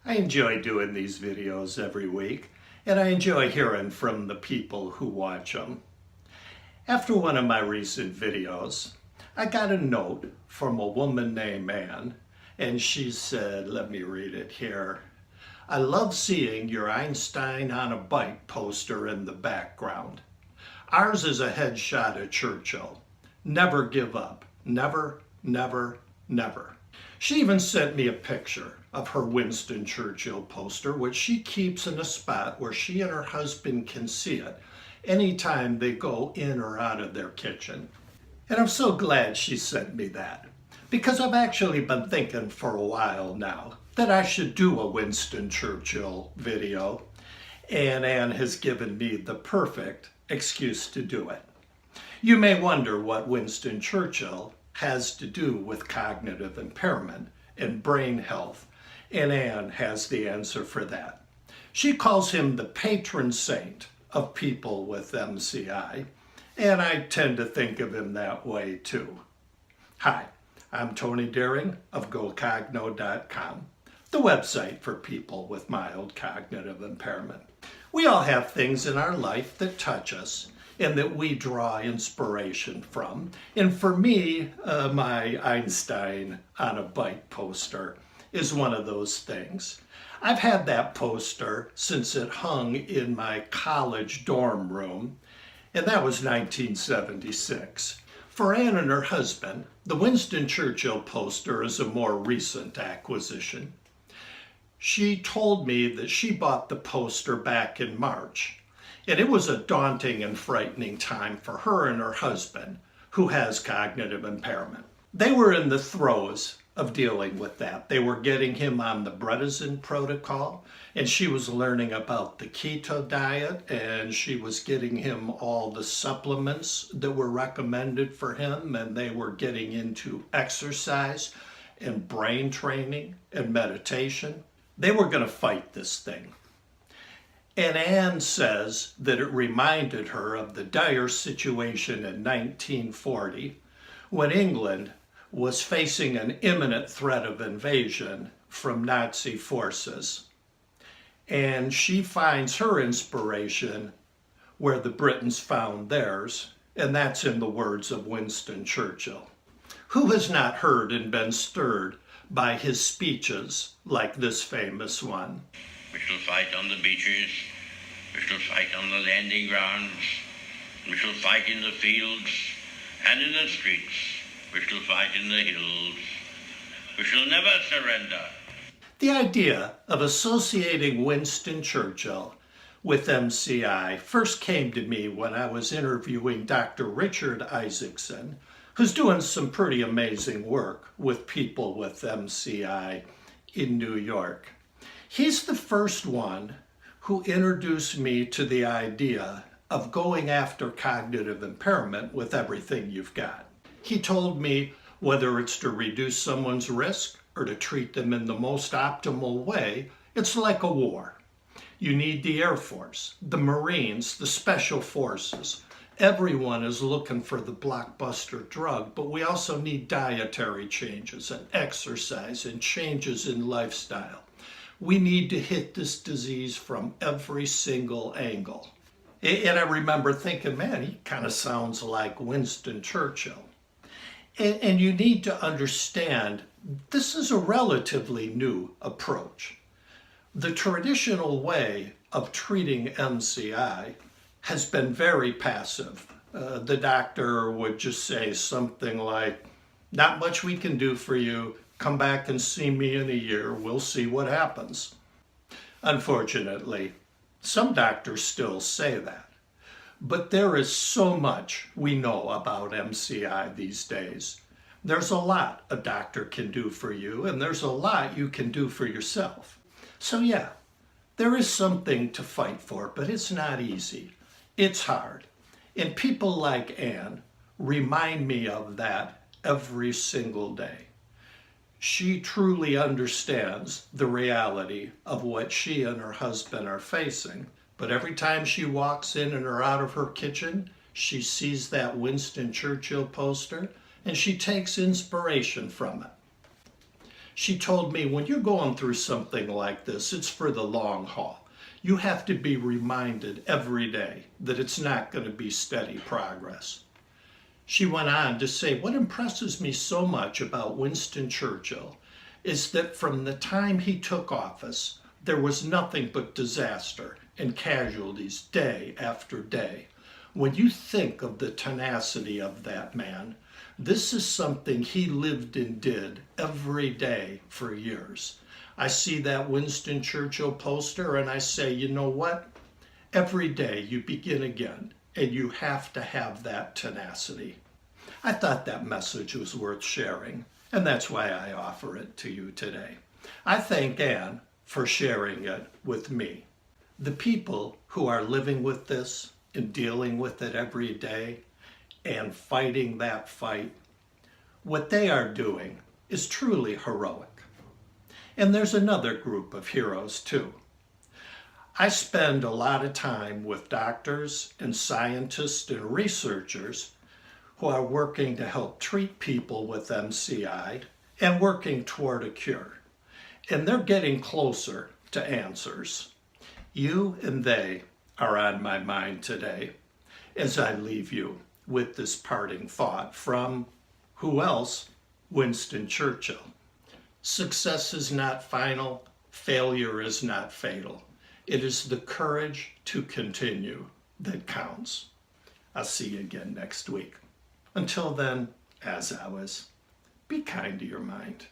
I enjoy doing these videos every week, and I enjoy hearing from the people who watch them. After one of my recent videos, I got a note from a woman named Ann, and she said, let me read it here. I love seeing your Einstein on a bike poster in the background. Ours is a headshot of Churchill. Never give up. Never, never, never. She even sent me a picture of her Winston Churchill poster, which she keeps in a spot where she and her husband can see it anytime they go in or out of their kitchen. And I'm so glad she sent me that, because I've actually been thinking for a while now that I should do a Winston Churchill video, and Ann has given me the perfect excuse to do it. You may wonder what Winston Churchill has to do with cognitive impairment and brain health, and Ann has the answer for that. She calls him the patron saint of people with MCI, and I tend to think of him that way too. Hi, I'm Tony Daring of GoCogno.com, the website for people with mild cognitive impairment. We all have things in our life that touch us and that we draw inspiration from. And for me, my Einstein on a bike poster is one of those things. I've had that poster since it hung in my college dorm room, and that was 1976. For Ann and her husband, the Winston Churchill poster is a more recent acquisition. She told me that she bought the poster back in March, and it was a daunting and frightening time for her and her husband, who has cognitive impairment. They were in the throes of dealing with that. They were getting him on the Bredesen protocol, and she was learning about the keto diet, and she was getting him all the supplements that were recommended for him, and they were getting into exercise and brain training and meditation. They were going to fight this thing. And Ann says that it reminded her of the dire situation in 1940 when England was facing an imminent threat of invasion from Nazi forces. And she finds her inspiration where the Britons found theirs, and that's in the words of Winston Churchill. Who has not heard and been stirred by his speeches like this famous one? We shall fight on the beaches, we shall fight on the landing grounds, we shall fight in the fields and in the streets, we shall fight in the hills, we shall never surrender. The idea of associating Winston Churchill with MCI first came to me when I was interviewing Dr. Richard Isaacson, who's doing some pretty amazing work with people with MCI in New York. He's the first one who introduced me to the idea of going after cognitive impairment with everything you've got. He told me whether it's to reduce someone's risk or to treat them in the most optimal way, it's like a war. You need the Air Force, the Marines, the Special Forces. Everyone is looking for the blockbuster drug, but we also need dietary changes and exercise and changes in lifestyle. We need to hit this disease from every single angle. And I remember thinking, man, he kind of sounds like Winston Churchill. And you need to understand, this is a relatively new approach. The traditional way of treating MCI has been very passive. The doctor would just say something like, not much we can do for you, come back and see me in a year, we'll see what happens. Unfortunately, some doctors still say that. But there is so much we know about MCI these days. There's a lot a doctor can do for you, and there's a lot you can do for yourself. So yeah, there is something to fight for, but it's not easy. It's hard. And people like Ann remind me of that every single day. She truly understands the reality of what she and her husband are facing. But every time she walks in and or out of her kitchen, she sees that Winston Churchill poster and she takes inspiration from it. She told me, when you're going through something like this, it's for the long haul. You have to be reminded every day that it's not going to be steady progress. She went on to say, what impresses me so much about Winston Churchill is that from the time he took office, there was nothing but disaster and casualties day after day. When you think of the tenacity of that man, this is something he lived and did every day for years. I see that Winston Churchill poster and I say, you know what? Every day you begin again, and you have to have that tenacity. I thought that message was worth sharing, and that's why I offer it to you today. I thank Anne for sharing it with me. The people who are living with this and dealing with it every day and fighting that fight, what they are doing is truly heroic. And there's another group of heroes too. I spend a lot of time with doctors and scientists and researchers who are working to help treat people with MCI and working toward a cure. And they're getting closer to answers. You and they are on my mind today as I leave you with this parting thought from, who else? Winston Churchill. Success is not final, failure is not fatal. It is the courage to continue that counts. I'll see you again next week. Until then, as always, be kind to your mind.